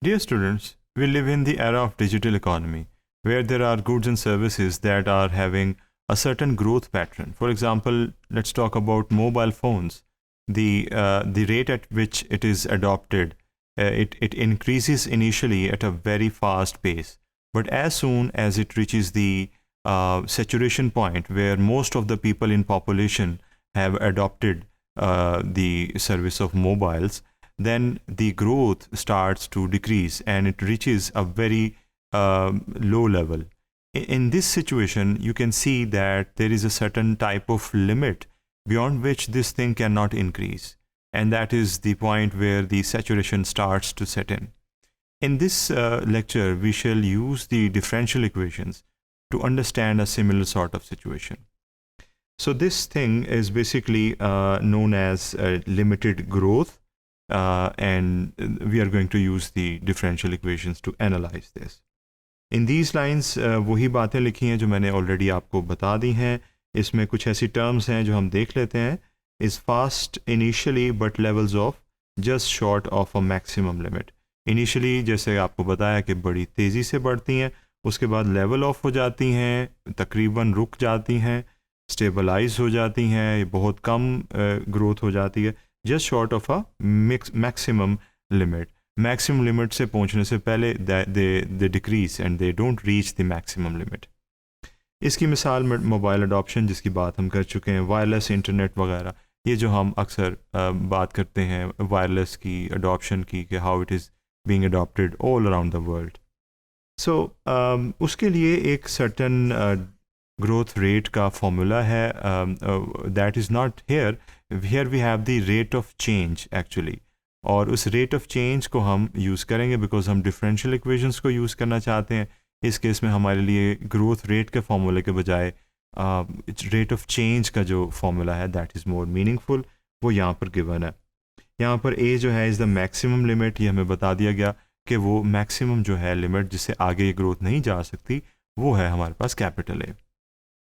Dear students, we live in the era of digital economy where there are goods and services that are having a certain growth pattern. For example, let's talk about mobile phones. The rate at which it is adopted, it increases initially at a very fast pace. But as soon as it reaches the saturation point where most of the people in population have adopted the service of mobiles, then the growth starts to decrease and it reaches a very low level. In this situation, you can see that there is a certain type of limit beyond which this thing cannot increase. And that is the point where the saturation starts to set in. In this lecture, we shall use the differential equations to understand a similar sort of situation. So this thing is basically known as limited growth. And we are going to use the differential equations to analyze this. In these lines वही बातें लिखी हैं जो मैंने already आपको बता दी हैं. इसमें कुछ ऐसी terms हैं जो हम देख लेते हैं. Is fast initially but levels off just short of a maximum limit. Initially जैसे आपको बताया कि बड़ी तेज़ी से बढ़ती हैं, उसके बाद level off हो जाती हैं, तकरीबन रुक जाती हैं, stabilize हो जाती हैं, बहुत कम growth हो जाती है. Just short of a maximum limit. Maximum limit से पहुंचने से पहले they decrease and they don't reach the maximum limit. इसकी मिसाल मोबाइल अडॉप्शन जिसकी बात हम कर चुके हैं, वायरलेस इंटरनेट वगैरह, ये जो हम अक्सर बात करते हैं वायरलेस की अडॉप्शन की कि how it is being adopted all around the world. So उसके लिए एक सर्टन growth rate का formula है, that is not here. Here we have the rate of change actually, और उस rate of change को हम use करेंगे because हम differential equations को use करना चाहते हैं. इस केस में हमारे लिए growth rate के formula के बजाय rate of change का जो formula है that is more meaningful, वो यहाँ पर given है. यहाँ पर a जो है is the maximum limit, ये हमें बता दिया गया कि वो maximum जो है limit जिससे आगे ये growth नहीं जा सकती, वो है हमारे पास कैपिटल A.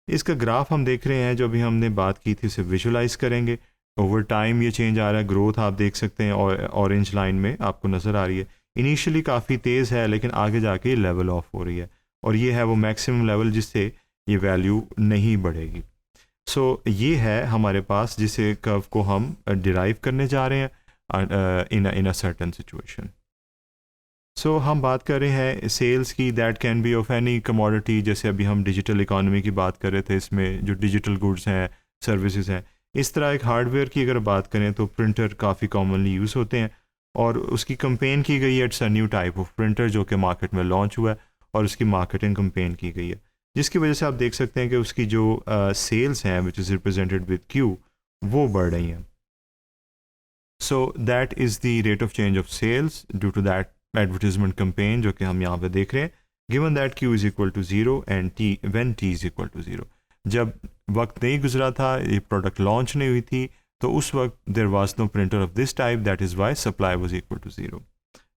इसका ग्राफ हम देख रहे हैं, जो अभी हमने बात की थी उसे विजुलाइज करेंगे. ओवर टाइम ये चेंज आ रहा है, ग्रोथ आप देख सकते हैं और ऑरेंज लाइन में आपको नज़र आ रही है. इनिशियली काफ़ी तेज़ है लेकिन आगे जाके लेवल ऑफ हो रही है और ये है वो मैक्सिमम लेवल जिससे ये वैल्यू नहीं बढ़ेगी. सो ये है हमारे पास जिसे कर्व को हम डिराइव करने जा रहे हैं इन अ सर्टेन सिचुएशन. सो हम बात कर रहे हैं सेल्स की, that can be of any commodity. जैसे अभी हम डिजिटल इकोनॉमी की बात कर रहे थे, इसमें जो डिजिटल गुड्स हैं, सर्विसेज हैं, इस तरह एक हार्डवेयर की अगर बात करें तो प्रिंटर काफ़ी कॉमनली यूज़ होते हैं और उसकी कंपेन की गई है. It's a new type of printer जो कि मार्केट में लॉन्च हुआ है और उसकी मार्केटिंग कंपेन की गई है, जिसकी वजह से आप देख सकते हैं कि उसकी जो सेल्स हैं which is represented with Q, वो बढ़ रही हैं. So that is the rate of change of sales due to that advertisement campaign जो कि हम यहाँ पे देख रहे हैं. Given that Q is equal to 0 and when T is equal to 0. जब वक्त नहीं गुजरा था, ये प्रोडक्ट लॉन्च नहीं हुई थी, तो उस वक्त there was no printer of this type, that is why supply was equal to 0.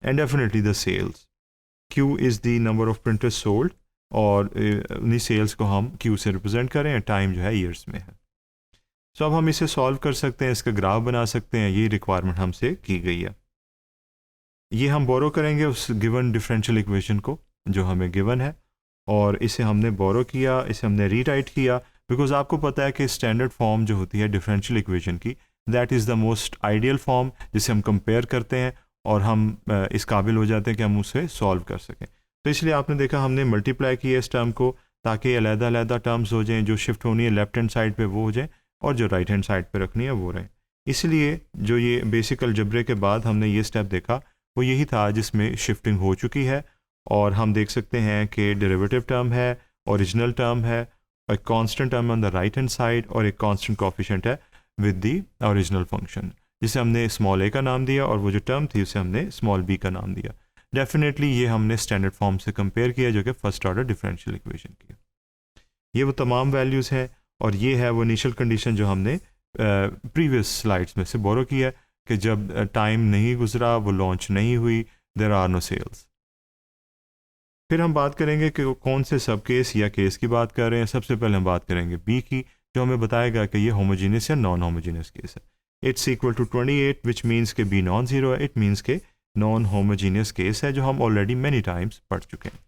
And definitely the sales, Q is the number of printers sold और उन्हीं सेल्स को हम Q से रिप्रेजेंट करें और टाइम जो है ईयर्स में है. सो अब हम इसे सॉल्व कर सकते हैं, इसका ग्राफ बना सकते हैं. ये रिक्वायरमेंट हमसे की गई है. ये हम बोरो करेंगे उस गिवन डिफरेंशियल इक्वेशन को जो हमें गिवन है और इसे हमने बोरो किया, इसे हमने रीराइट किया बिकॉज आपको पता है कि स्टैंडर्ड फॉर्म जो होती है डिफरेंशियल इक्वेशन की, that is the most ideal form जिसे हम कंपेयर करते हैं और हम इस काबिल हो जाते हैं कि हम उसे सॉल्व कर सकें. तो इसलिए आपने देखा हमने मल्टीप्लाई किया इस टर्म को ताकि अलग-अलग टर्म्स हो जाएं, जो शिफ्ट होनी है लेफ्ट हैंड साइड पे वो हो जाए और जो राइट हैंड साइड पे रखनी है वो रहे. इसलिए जो ये बेसिक अलजेब्रे के बाद हमने ये स्टेप देखा वो यही था जिसमें शिफ्टिंग हो चुकी है और हम देख सकते हैं कि डेरिवेटिव टर्म है, ओरिजिनल टर्म है, एक constant term on the right hand side और एक कांस्टेंट कोएफिशिएंट है विद द ओरिजिनल फंक्शन जिसे हमने स्मॉल a का नाम दिया और वो जो टर्म थी उसे हमने स्मॉल b का नाम दिया. डेफिनेटली ये हमने स्टैंडर्ड फॉर्म से कंपेयर किया जो कि फर्स्ट ऑर्डर डिफरेंशियल इक्वेशन की. ये वो तमाम वैल्यूज़ हैं और ये है वो इनिशियल कंडीशन जो हमने प्रीवियस स्लाइड्स में से बोरो किया कि जब टाइम नहीं गुजरा, वो लॉन्च नहीं हुई, देयर आर नो सेल्स. फिर हम बात करेंगे कि कौन से सब केस या केस की बात कर रहे हैं. सबसे पहले हम बात करेंगे बी की, जो हमें बताएगा कि ये होमोजीनियस या नॉन होमोजीनियस केस है. It's equal to 28 which means K B non zero है. It means K non homogeneous case है जो हम ऑलरेडी मैनी टाइम्स पढ़ चुके हैं।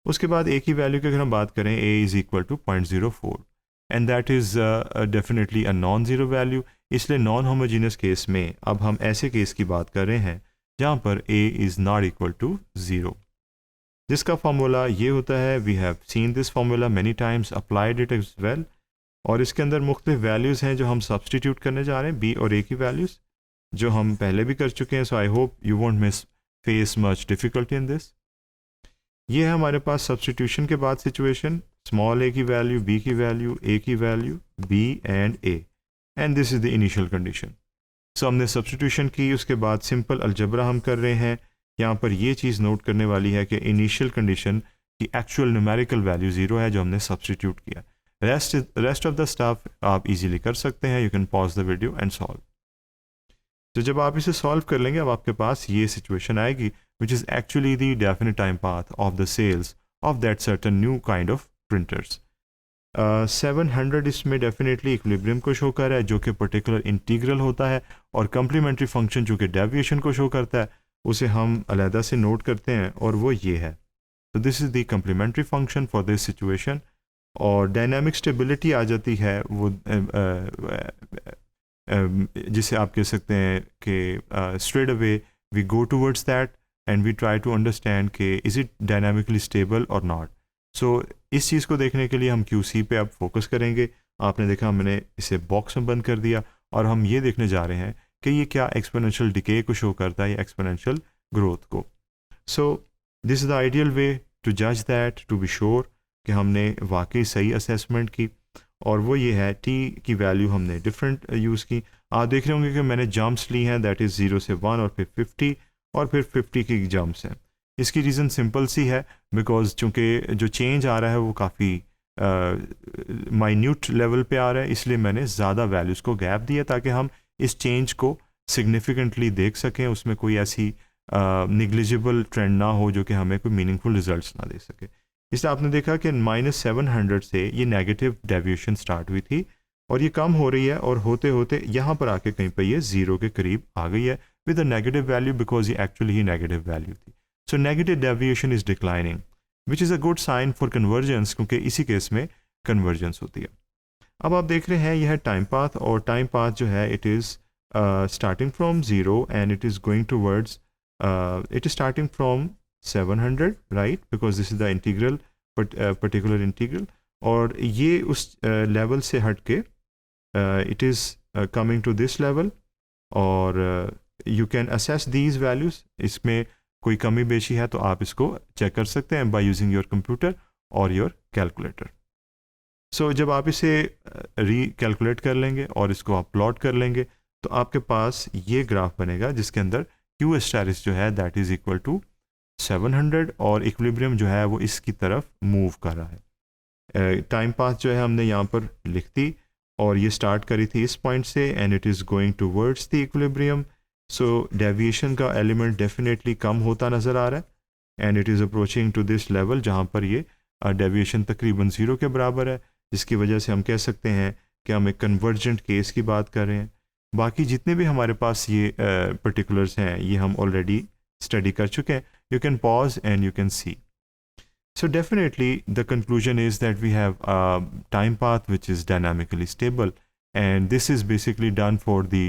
उसके बाद ए की वैल्यू की अगर हम बात करें, A is equal to 0.04 and that is definitely a non zero value. इसलिए नॉन होमोजीनियस केस में अब हम ऐसे केस की बात कर रहे हैं जहाँ पर A is not equal to zero, जिसका फार्मूला ये होता है, we have seen this formula many times, applied it as well, और इसके अंदर मुख्तलिफ वैल्यूज़ हैं जो हम सब्सटीट्यूट करने जा रहे हैं, बी और ए की वैल्यूज़ जो हम पहले भी कर चुके हैं। So I hope you won't miss face much difficulty in this. ये है हमारे पास सब्सटीट्यूशन के बाद सिचुएशन, स्मॉल ए की वैल्यू, बी की वैल्यू, ए की value, B and A, and this is the initial condition. So हमने सब्सटीट्यूशन की, उसके बाद सिंपल अलजबरा हम कर रहे हैं। यहाँ पर ये चीज़ नोट करने वाली है कि इनिशियल कंडीशन की एक्चुअल न्यूमेरिकल वैल्यू ज़ीरो है जो हमने सब्सटीट्यूट किया। रेस्ट ऑफ द स्टफ आप इजीली कर सकते हैं, you can pause the video and solve. तो जब आप इसे सॉल्व कर लेंगे अब आपके पास ये सिचुएशन आएगी which is actually the definite time path of the sales of that certain new kind of printers. 700 इसमें डेफिनेटली इक्विलिब्रियम को शो कर रहा है जो कि पर्टिकुलर इंटीग्रल होता है, और कम्प्लीमेंट्री फंक्शन जो कि डेविएशन को शो करता है उसे हम अलहदा से नोट करते हैं और वो ये है। तो this is the complementary function for this situation. और डायनामिक स्टेबिलिटी आ जाती है वो जिसे आप कह सकते हैं कि straight away we go towards that and we try to understand कि इज़ इट डायनामिकली स्टेबल और नॉट। सो इस चीज़ को देखने के लिए हम QC पे अब फोकस करेंगे। आपने देखा मैंने इसे बॉक्स में बंद कर दिया और हम ये देखने जा रहे हैं कि ये क्या एक्सपोनेंशियल डिके को शो करता है या एक्सपोनेंशियल ग्रोथ को। So this is the ideal way to जज दैट, टू बी श्योर कि हमने वाकई सही असेसमेंट की, और वो ये है टी की वैल्यू हमने डिफरेंट यूज़ की। आप देख रहे होंगे कि मैंने जंप्स ली हैं, दैट इज़ 0 से 1 और फिर 50 और फिर 50 की जंप्स हैं। इसकी रीज़न सिंपल सी है, बिकॉज चूँकि जो चेंज आ रहा है वो काफ़ी माइन्यूट लेवल पे आ रहा है, इसलिए मैंने ज़्यादा वैल्यूज़ को गैप दिया ताकि हम इस चेंज को सिग्निफिकेंटली देख सकें, उसमें कोई ऐसी निग्लिजिबल ट्रेंड ना हो जो कि हमें कोई मीनिंगफुल रिजल्ट्स ना दे सके। इसलिए आपने देखा कि -700 से ये नेगेटिव डेविएशन स्टार्ट हुई थी और ये कम हो रही है, और होते होते यहाँ पर आके कहीं पर ये ज़ीरो के करीब आ गई है with a negative value, because ये एक्चुअली ही नेगेटिव वैल्यू थी। So negative deviation is declining which is a good sign for convergence, क्योंकि इसी केस में कन्वर्जेंस होती है। अब आप देख रहे हैं यह है टाइम पाथ, और टाइम पाथ जो है it is starting from zero and it is going towards, it is starting from 700, right, because this is the integral, particular integral, और ये उस लेवल से हट के it is coming to this level, और you can assess these values. इसमें कोई कमी बेशी है तो आप इसको चेक कर सकते हैं बाय यूजिंग योर कंप्यूटर और योर कैलकुलेटर। सो जब आप इसे कैलकुलेट कर लेंगे और इसको आप प्लॉट कर लेंगे तो आपके पास ये ग्राफ बनेगा जिसके अंदर Q स्टारिस जो है दैट इज़ इक्वल टू 700 और इक्विलिब्रियम जो है वो इसकी तरफ मूव कर रहा है। टाइम पाथ जो है हमने यहाँ पर लिख दी, और ये स्टार्ट करी थी इस पॉइंट से and it is going towards the equilibrium. So deviation का एलिमेंट डेफिनेटली कम होता नज़र आ रहा है and it is approaching to this level जहाँ पर ये डेविएशन तकरीबन ज़ीरो के बराबर है, जिसकी वजह से हम कह सकते हैं कि हम एक कन्वर्जेंट केस की बात कर रहे हैं। बाकी जितने भी हमारे पास ये पर्टिकुलर्स हैं ये हम ऑलरेडी स्टडी कर चुके हैं। You can pause and you can see. So definitely the conclusion is that we have a time path which is dynamically stable, and this is basically done for the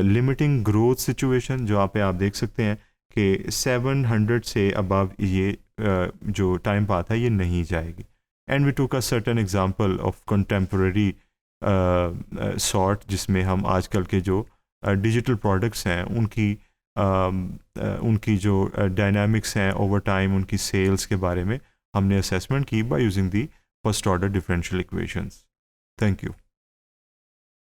limiting growth situation जो आप देख सकते हैं कि 700 से above ये जो time path है ये नहीं जाएगी। And we took a certain example of contemporary sort जिसमें हम आजकल के जो digital products हैं उनकी जो डायनामिक्स हैं ओवर टाइम, उनकी सेल्स के बारे में हमने असेसमेंट की by using the first order differential equations. Thank you.